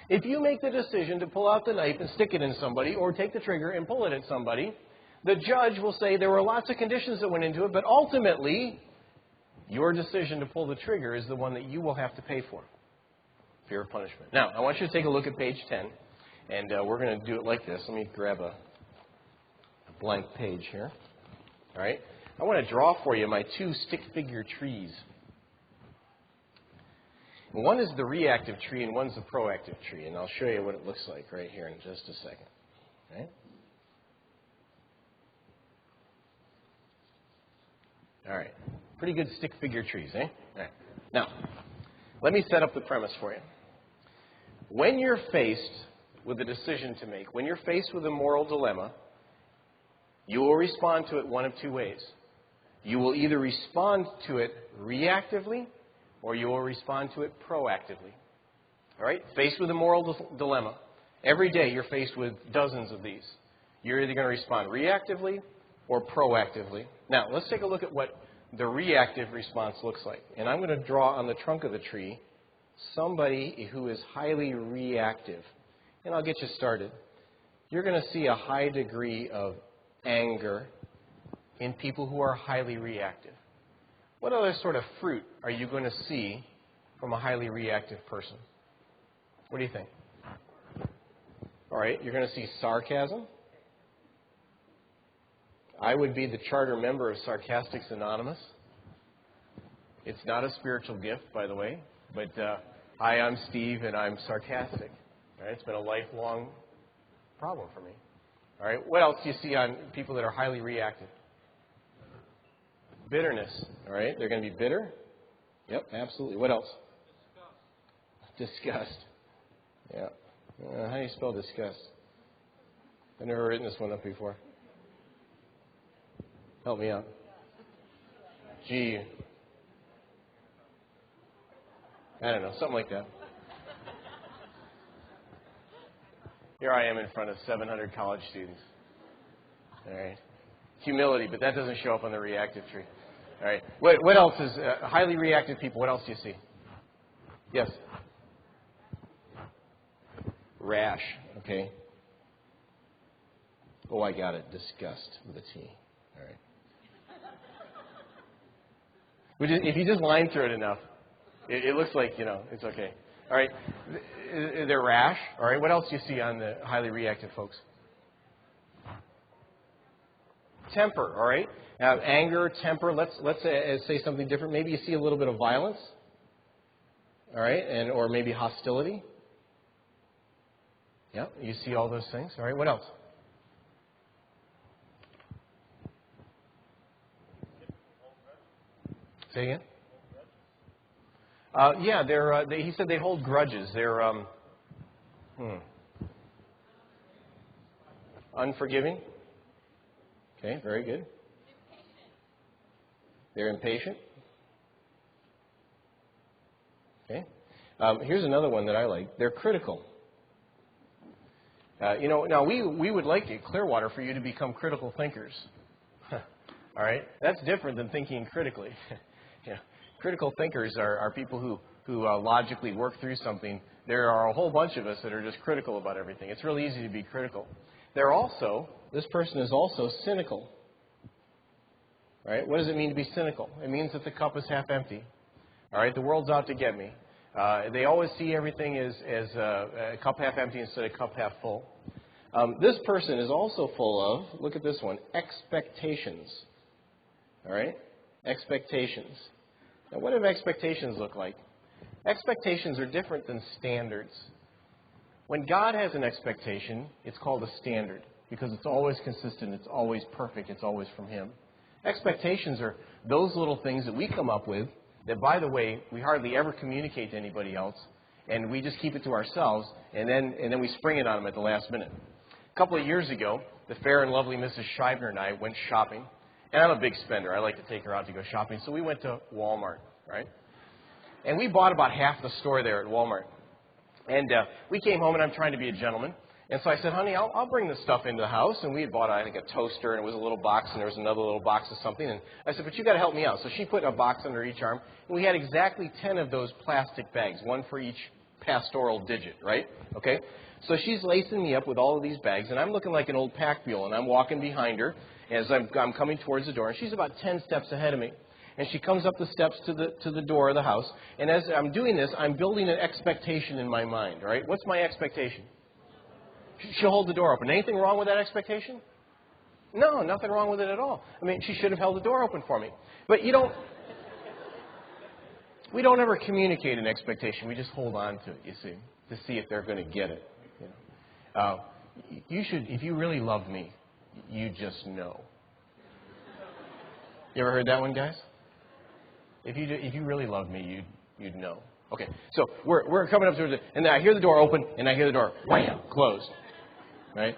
If you make the decision to pull out the knife and stick it in somebody or take the trigger and pull it at somebody, the judge will say there were lots of conditions that went into it, but ultimately, your decision to pull the trigger is the one that you will have to pay for. Fear of punishment. Now, I want you to take a look at page 10, and we're going to do it like this. Let me grab a blank page here. All right? I want to draw for you my 2 stick figure trees. One is the reactive tree and one's the proactive tree. And I'll show you what it looks like right here in just a second. Okay? All right. Pretty good stick figure trees, eh? All right. Now, let me set up the premise for you. When you're faced with a decision to make, when you're faced with a moral dilemma, you will respond to it one of 2 ways. You will either respond to it reactively or you will respond to it proactively. All right? Faced with a moral dilemma. Every day you're faced with dozens of these. You're either going to respond reactively or proactively. Now, let's take a look at what the reactive response looks like. And I'm going to draw on the trunk of the tree somebody who is highly reactive. And I'll get you started. You're going to see a high degree of anger in people who are highly reactive. What other sort of fruit are you going to see from a highly reactive person? What do you think? All right, you're going to see sarcasm. I would be the charter member of Sarcastics Anonymous. It's not a spiritual gift, by the way, but hi, I'm Steve, and I'm sarcastic. All right, it's been a lifelong problem for me. All right, what else do you see on people that are highly reactive? Bitterness. All right, they're going to be bitter. Yep, absolutely. What else? Disgust. Yeah. How do you spell disgust? I've never written this one up before. Help me out. G. I don't know, something like that. Here I am in front of 700 college students. All right. Humility, but that doesn't show up on the reactive tree. All right. What else is highly reactive people? What else do you see? Yes. Rash. Okay. Oh, I got it. Disgust with a T. All right. If you just line through it enough, it looks like, it's okay. All right. They're rash. All right. What else do you see on the highly reactive folks? Temper. All right. Anger, temper. Let's say something different. Maybe you see a little bit of violence. All right. Or maybe hostility. Yeah. You see all those things. All right. What else? Say again? Yeah, he said they hold grudges. They're unforgiving. Okay, very good. They're impatient. Okay. Here's another one that I like. They're critical. Now we would like at Clearwater for you to become critical thinkers. All right? That's different than thinking critically. Critical thinkers are people who logically work through something. There are a whole bunch of us that are just critical about everything. It's really easy to be critical. This person is also cynical. All right? What does it mean to be cynical? It means that the cup is half empty. All right? The world's out to get me. They always see everything as a cup half empty instead of cup half full. This person is also full of, look at this one, expectations. All right? Expectations. Now, what do expectations look like? Expectations are different than standards. When God has an expectation, it's called a standard because it's always consistent, it's always perfect, it's always from Him. Expectations are those little things that we come up with that, by the way, we hardly ever communicate to anybody else, and we just keep it to ourselves, and then we spring it on them at the last minute. A couple of years ago, the fair and lovely Mrs. Scheibner and I went shopping. And I'm a big spender. I like to take her out to go shopping. So we went to Walmart, right? And we bought about half the store there at Walmart. And we came home, and I'm trying to be a gentleman. And so I said, honey, I'll bring this stuff into the house. And we had bought, I think, a toaster, and it was a little box, and there was another little box of something. And I said, but you got to help me out. So she put a box under each arm. And we had exactly 10 of those plastic bags, one for each pastoral digit, right? Okay? So she's lacing me up with all of these bags, and I'm looking like an old pack mule, and I'm walking behind her as I'm coming towards the door, and she's about 10 steps ahead of me. And she comes up the steps to the door of the house, and as I'm doing this, I'm building an expectation in my mind, right? What's my expectation? She'll hold the door open. Anything wrong with that expectation? No, nothing wrong with it at all. I mean, she should have held the door open for me. But we don't ever communicate an expectation. We just hold on to it, you see, to see if they're going to get it. You should, if you really love me, you just know. You ever heard that one, guys? If you really love me, you'd know. Okay, so we're coming up to it, and then I hear the door open, and I hear the door wham closed. Right?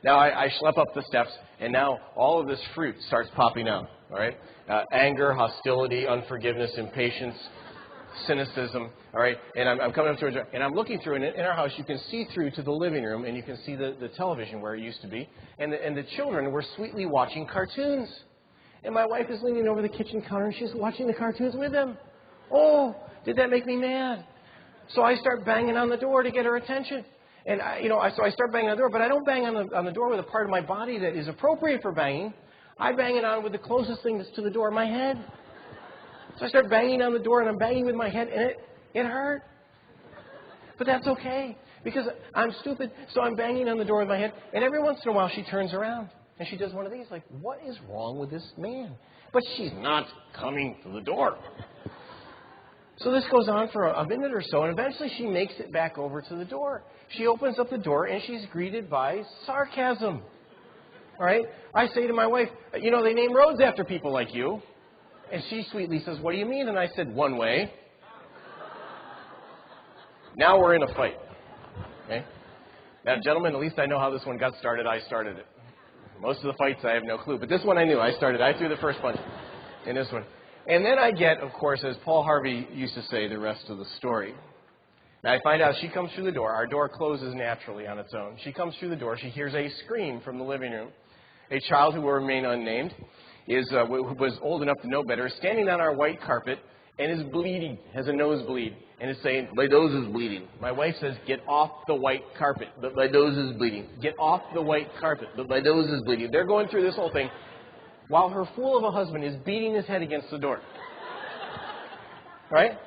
Now I schlep up the steps, and now all of this fruit starts popping out. All right, anger, hostility, unforgiveness, impatience, cynicism, all right? And I'm coming up to her, and I'm looking through, and in our house, you can see through to the living room, and you can see the television where it used to be. And the children were sweetly watching cartoons. And my wife is leaning over the kitchen counter, and she's watching the cartoons with them. Oh, did that make me mad? So I start banging on the door to get her attention. And, so I start banging on the door, but I don't bang on the door with a part of my body that is appropriate for banging. I bang it on with the closest thing that's to the door, my head. So I start banging on the door, and I'm banging with my head, and it hurt. But that's okay, because I'm stupid, so I'm banging on the door with my head, and every once in a while she turns around, and she does one of these, like, what is wrong with this man? But she's not coming to the door. So this goes on for a minute or so, and eventually she makes it back over to the door. She opens up the door, and she's greeted by sarcasm. All right? I say to my wife, they name roads after people like you. And she sweetly says, what do you mean? And I said, one way. Now we're in a fight. Okay? Now, gentlemen, at least I know how this one got started. I started it. Most of the fights, I have no clue. But this one I knew. I threw the first punch in this one. And then I get, of course, as Paul Harvey used to say, the rest of the story. Now, I find out she comes through the door. Our door closes naturally on its own. She comes through the door. She hears a scream from the living room. A child who will remain unnamed was old enough to know better, standing on our white carpet and is bleeding, has a nosebleed, and is saying, my nose is bleeding. My wife says, get off the white carpet, but my nose is bleeding. Get off the white carpet, but my nose is bleeding. They're going through this whole thing while her fool of a husband is beating his head against the door. Right?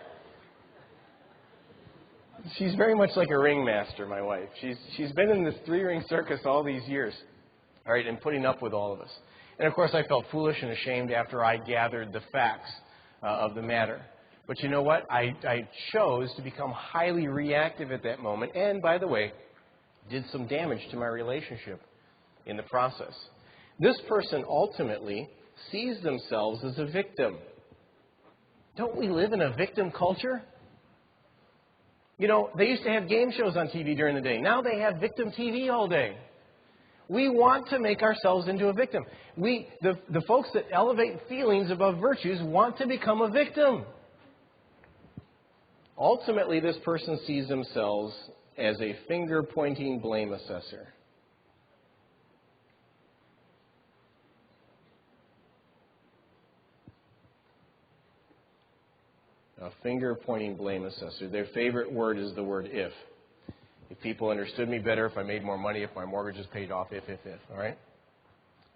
She's very much like a ringmaster, my wife. She's been in this three-ring circus all these years, all right, and putting up with all of us. And, of course, I felt foolish and ashamed after I gathered the facts of the matter. But you know what? I chose to become highly reactive at that moment and, by the way, did some damage to my relationship in the process. This person ultimately sees themselves as a victim. Don't we live in a victim culture? They used to have game shows on TV during the day. Now they have victim TV all day. We want to make ourselves into a victim. The folks that elevate feelings above virtues want to become a victim. Ultimately, this person sees themselves as a finger-pointing blame assessor. A finger-pointing blame assessor. Their favorite word is the word if. If people understood me better, if I made more money, if my mortgage is paid off, if, all right?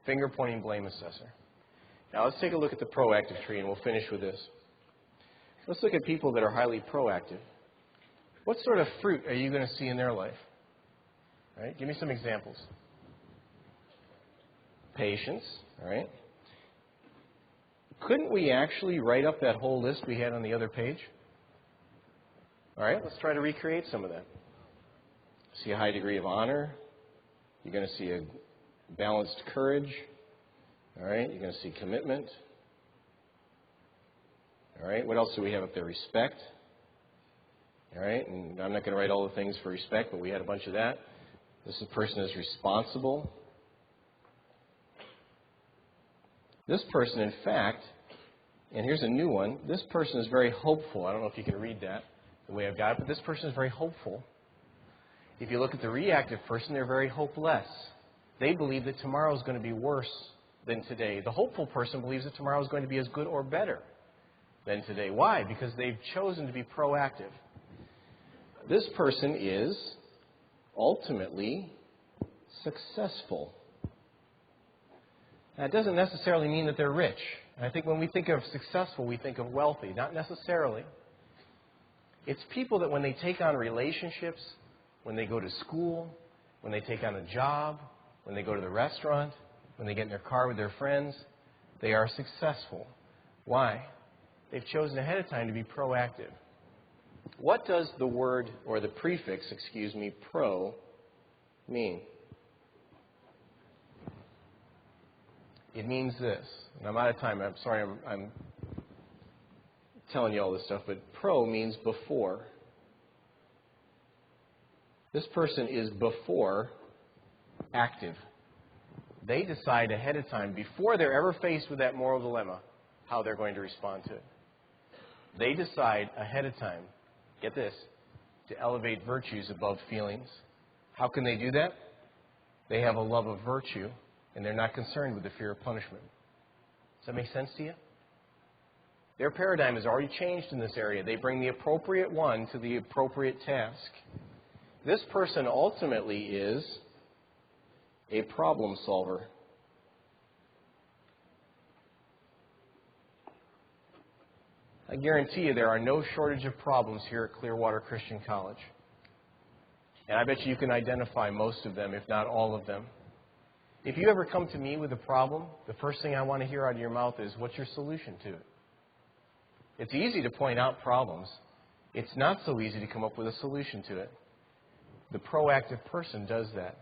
Finger-pointing blame assessor. Now, let's take a look at the proactive tree, and we'll finish with this. Let's look at people that are highly proactive. What sort of fruit are you going to see in their life? All right? Give me some examples. Patience, all right? Couldn't we actually write up that whole list we had on the other page? All right, let's try to recreate some of that. See a high degree of honor. You're going to see a balanced courage. All right, you're going to see commitment. All right, what else do we have up there? Respect. All right, and I'm not going to write all the things for respect, but we had a bunch of that. This person is responsible. This person, in fact, and here's a new one, this person is very hopeful. I don't know if you can read that the way I've got it, but this person is very hopeful. If you look at the reactive person, they're very hopeless. They believe that tomorrow is going to be worse than today. The hopeful person believes that tomorrow is going to be as good or better than today. Why? Because they've chosen to be proactive. This person is ultimately successful. That doesn't necessarily mean that they're rich. I think when we think of successful, we think of wealthy. Not necessarily. It's people that when they take on relationships, when they go to school, when they take on a job, when they go to the restaurant, when they get in their car with their friends, they are successful. Why? They've chosen ahead of time to be proactive. What does the word, or the prefix, pro, mean? It means this. And I'm out of time. I'm sorry I'm telling you all this stuff, but pro means before. This person is before active. They decide ahead of time, before they're ever faced with that moral dilemma, how they're going to respond to it. They decide ahead of time, get this, to elevate virtues above feelings. How can they do that? They have a love of virtue, and they're not concerned with the fear of punishment. Does that make sense to you? Their paradigm has already changed in this area. They bring the appropriate one to the appropriate task. This person ultimately is a problem solver. I guarantee you there are no shortage of problems here at Clearwater Christian College. And I bet you can identify most of them, if not all of them. If you ever come to me with a problem, the first thing I want to hear out of your mouth is, what's your solution to it? It's easy to point out problems. It's not so easy to come up with a solution to it. The proactive person does that.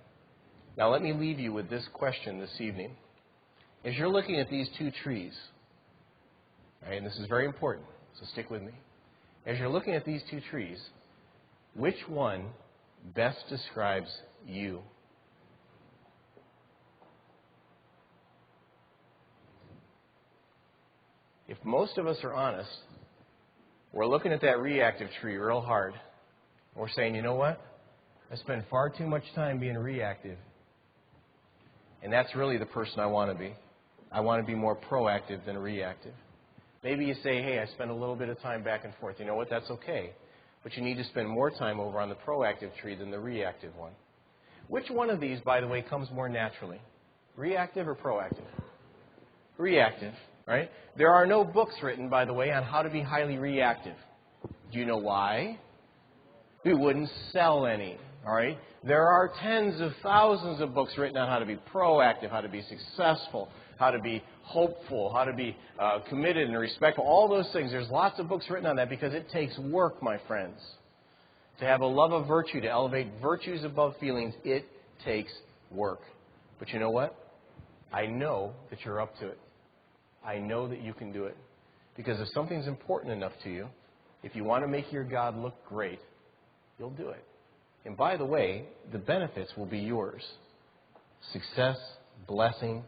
Now let me leave you with this question this evening. As you're looking at these two trees, right, and this is very important, so stick with me. As you're looking at these two trees, which one best describes you? If most of us are honest, we're looking at that reactive tree real hard. We're saying, you know what? I spend far too much time being reactive. And that's really the person I want to be. I want to be more proactive than reactive. Maybe you say, hey, I spend a little bit of time back and forth. You know what? That's okay. But you need to spend more time over on the proactive tree than the reactive one. Which one of these, by the way, comes more naturally? Reactive or proactive? Reactive, right? There are no books written, by the way, on how to be highly reactive. Do you know why? We wouldn't sell any, all right? There are tens of thousands of books written on how to be proactive, how to be successful, how to be hopeful, how to be committed and respectful, all those things. There's lots of books written on that because it takes work, my friends. To have a love of virtue, to elevate virtues above feelings, it takes work. But you know what? I know that you're up to it. I know that you can do it. Because if something's important enough to you, if you want to make your God look great, you'll do it. And by the way, the benefits will be yours. Success, blessing,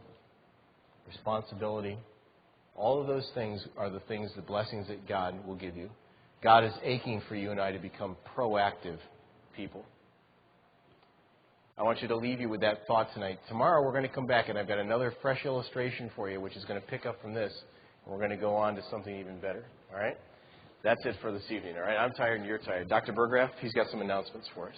responsibility, all of those things are the things, the blessings that God will give you. God is aching for you and I to become proactive people. I want you to leave you with that thought tonight. Tomorrow we're going to come back and I've got another fresh illustration for you, which is going to pick up from this. And we're going to go on to something even better. All right? That's it for this evening. All right? I'm tired and you're tired. Dr. Burgraff, he's got some announcements for us.